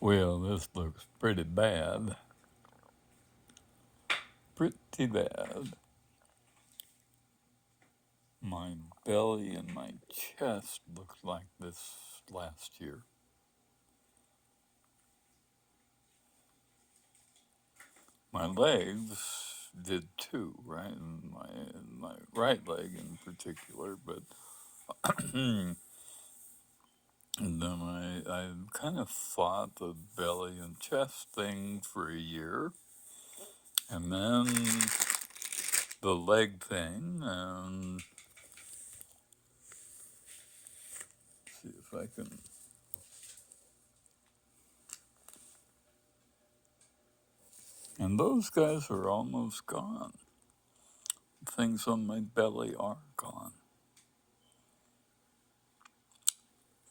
Well, this looks pretty bad. Pretty bad. My belly and my chest looked like this last year. My legs did too, right? And my right leg in particular, but and then I kind of fought the belly and chest thing for a year, and then the leg thing, and see if I can. And those guys are almost gone. Things on my belly are gone.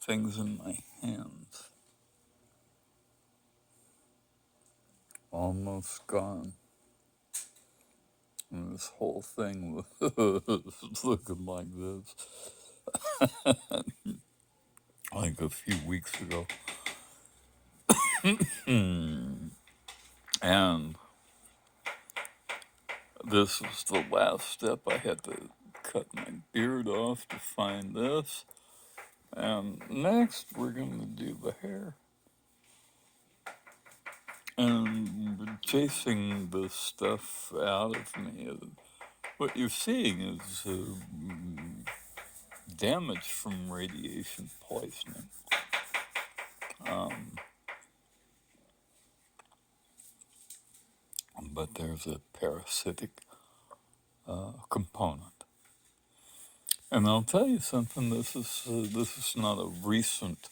Things in my hands almost gone. And this whole thing was looking like this, like a few weeks ago. And this was the last step. I had to cut my beard off to find this. And next, we're going to do the hair. And chasing this stuff out of me. What you're seeing is damage from radiation poisoning. Um, but there's a parasitic component. And I'll tell you something. This is not a recent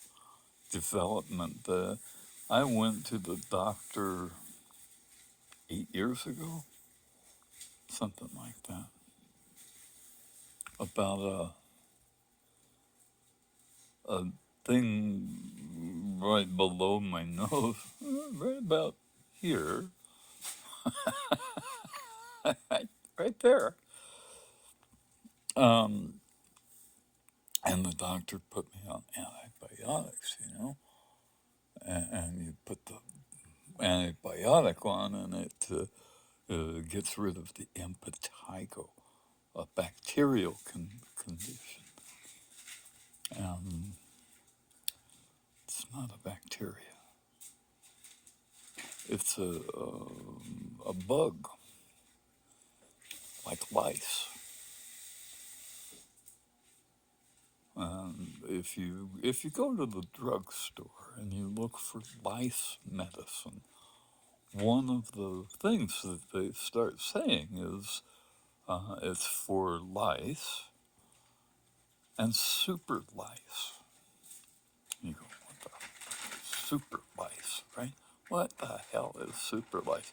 development. I went to the doctor 8 years ago, something like that, about a thing right below my nose, right about here, right there. Um, and the doctor put me on antibiotics, and you put the antibiotic on, and it gets rid of the impetigo, a bacterial condition. It's not a bacteria. It's a bug, like lice. If you go to the drugstore and you look for lice medicine, one of the things that they start saying is it's for lice and super lice. You go, what the super lice, right? What the hell is super lice?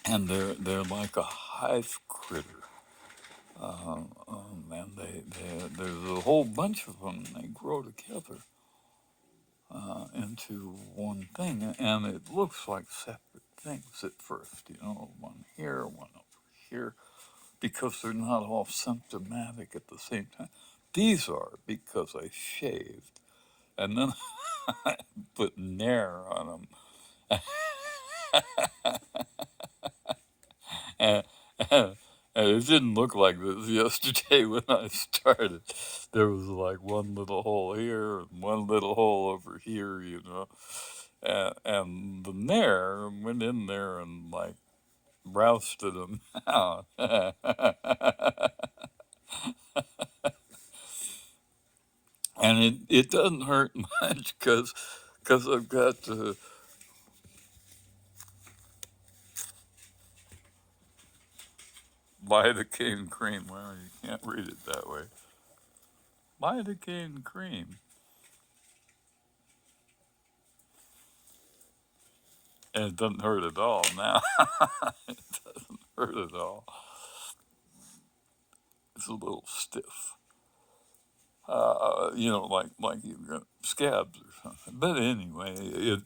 And they're like a hive critter. And there's a whole bunch of them. They grow together into one thing, and it looks like separate things at first. One here, one over here, because they're not all symptomatic at the same time. These are because I shaved, and then I put Nair on them. And it didn't look like this yesterday when I started. There was like one little hole here and one little hole over here. And the Nair went in there and like rousted them out. And it doesn't hurt much because I've got lidocaine cream. Well, you can't read it that way. Lidocaine cream. And it doesn't hurt at all now. It doesn't hurt at all. It's a little stiff. Like you've got scabs or something. But anyway,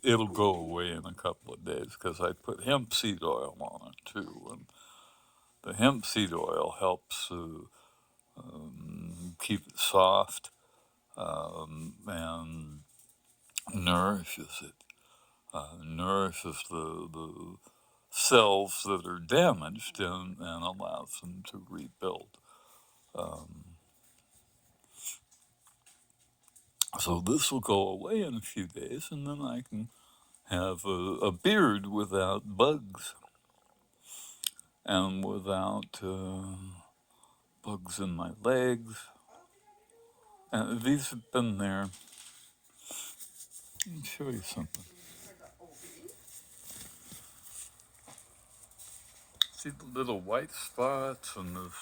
it'll go away in a couple of days because I put hemp seed oil on it too. And the hemp seed oil helps keep it soft and nourishes it, nourishes the cells that are damaged and allows them to rebuild. Um, so this will go away in a few days, and then I can have a beard without bugs and without bugs in my legs. And these have been there. Let me show you something. See the little white spots in this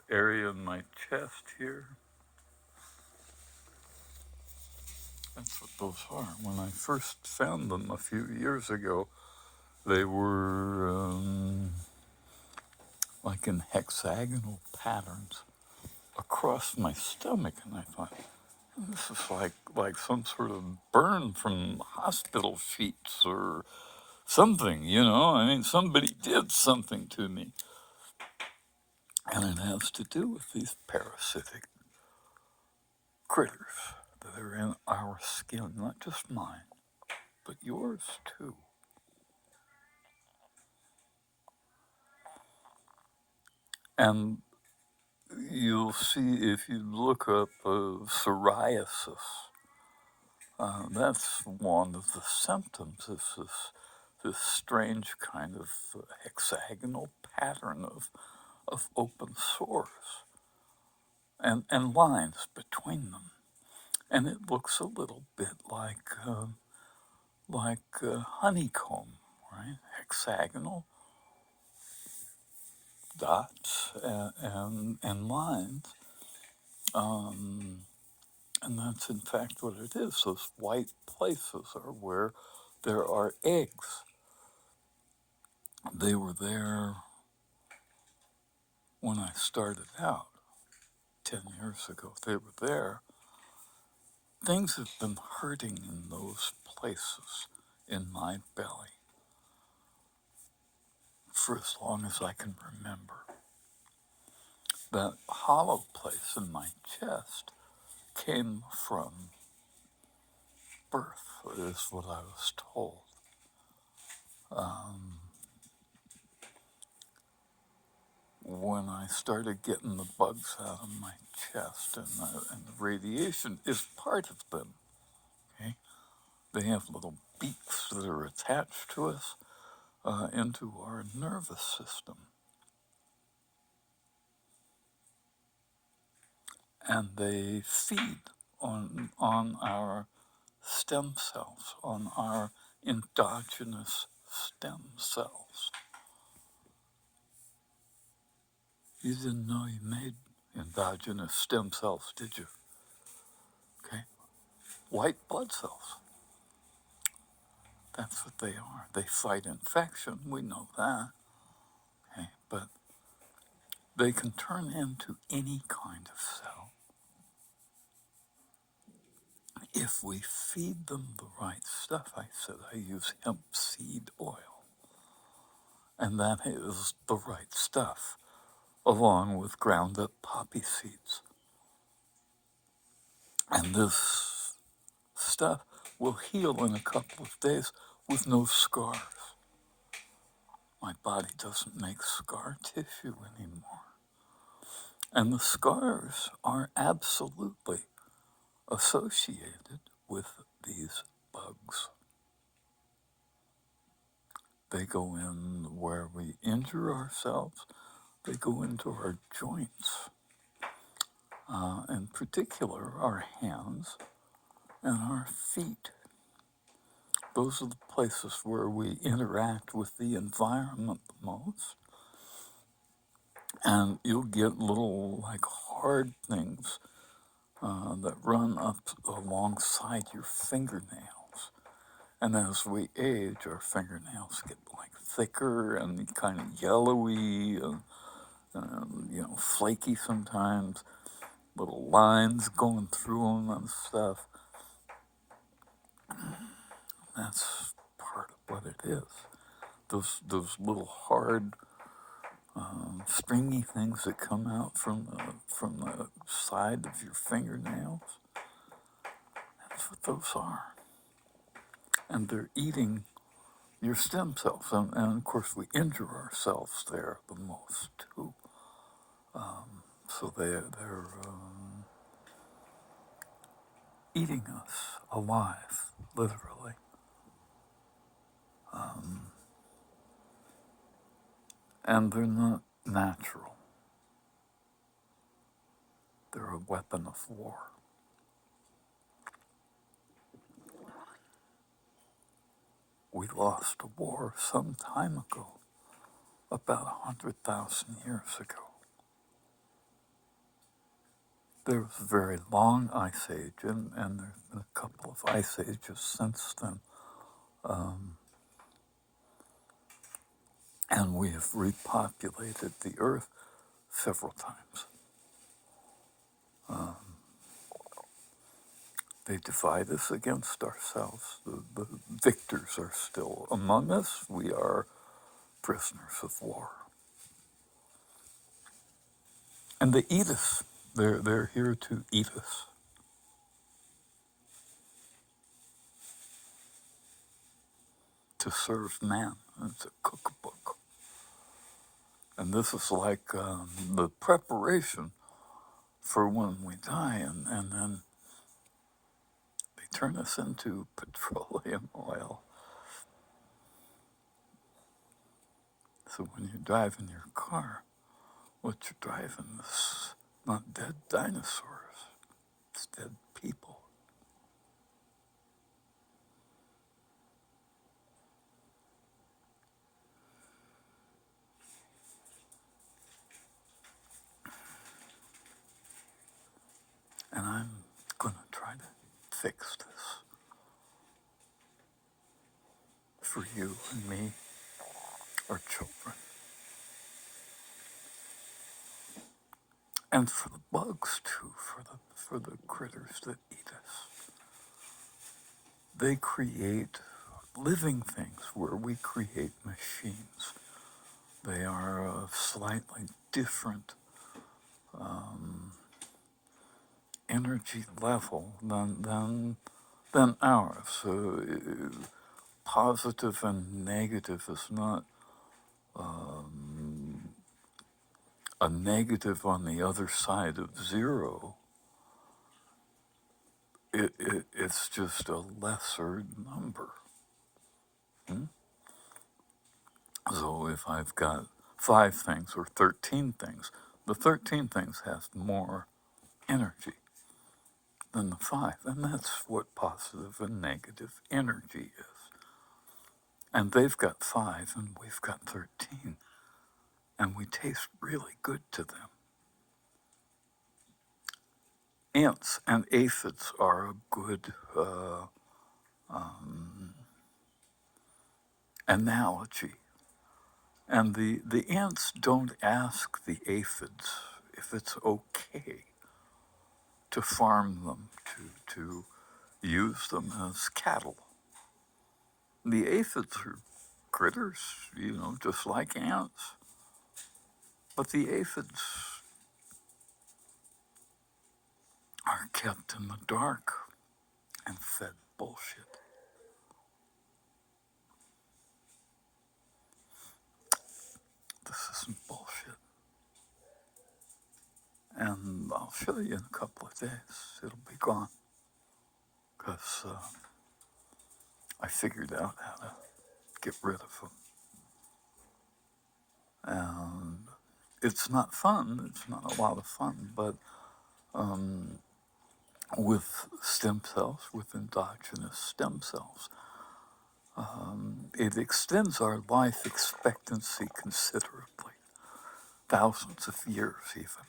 area in my chest here? That's what those are. When I first found them a few years ago, they were like in hexagonal patterns across my stomach, and I thought, this is like some sort of burn from hospital sheets or something, you know? I mean, somebody did something to me. And it has to do with these parasitic critters that are in our skin, not just mine, but yours too. And you'll see if you look up psoriasis, that's one of the symptoms. It's this strange kind of hexagonal pattern of open sores and lines between them. And it looks a little bit like honeycomb, right? Hexagonal dots and lines. And that's in fact what it is. Those white places are where there are eggs. They were there when I started out 10 years ago. They were there. Things have been hurting in those places in my belly for as long as I can remember. That hollow place in my chest came from birth, is what I was told. When I started getting the bugs out of my chest, and the radiation is part of them, okay? They have little beaks that are attached to us into our nervous system. And they feed on our stem cells, on our endogenous stem cells. You didn't know you made endogenous stem cells, did you? Okay. White blood cells. That's what they are. They fight infection. We know that. Okay. But they can turn into any kind of cell if we feed them the right stuff. I said I use hemp seed oil, and that is the right stuff, along with ground up poppy seeds. And this stuff will heal in a couple of days with no scars. My body doesn't make scar tissue anymore. And the scars are absolutely associated with these bugs. They go in where we injure ourselves. They go into our joints, in particular our hands and our feet. Those are the places where we interact with the environment the most. And you'll get little like hard things that run up alongside your fingernails. And as we age, our fingernails get like thicker and kind of yellowy and, flaky sometimes, little lines going through them and stuff. That's part of what it is. Those little hard, stringy things that come out from the inside of your fingernails. That's what those are. And they're eating your stem cells. And of course, we injure ourselves there the most, too. So they're eating us alive, literally. And they're not natural. They're a weapon of war. We lost a war some time ago, about 100,000 years ago. There was a very long ice age, and there's been a couple of ice ages since then. And we have repopulated the earth several times. They divide us against ourselves. The victors are still among us. We are prisoners of war. And they eat us. They're here to eat us. To serve man. It's a cookbook. And this is like the preparation for when we die, and then they turn us into petroleum oil. So when you drive in your car, what you're driving is not dead dinosaurs, it's dead people. And I'm going to try to fix this for you and me, our children, and for the bugs too, for the critters that eat us. They create living things where we create machines. They are a slightly different energy level than ours. So positive and negative is not a negative on the other side of zero. It's just a lesser number. So if I've got 5 things or 13 things, the 13 things have more energy than the 5. And that's what positive and negative energy is. And they've got 5 and we've got 13. And we taste really good to them. Ants and aphids are a good analogy. And the ants don't ask the aphids if it's okay to farm them, to use them as cattle. The aphids are critters, just like ants. But the aphids are kept in the dark and fed bullshit. This isn't bullshit. And I'll show you in a couple of days. It'll be gone. Because I figured out how to get rid of them. And it's not fun. It's not a lot of fun. But with stem cells, with endogenous stem cells, it extends our life expectancy considerably. Thousands of years, even.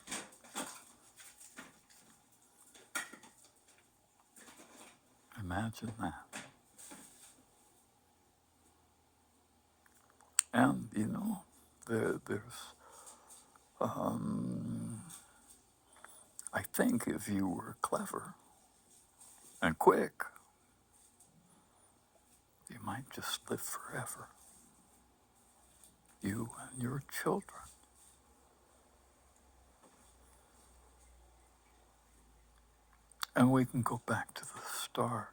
Imagine that. And, there's, I think if you were clever and quick, you might just live forever. You and your children. and we can go back to the start.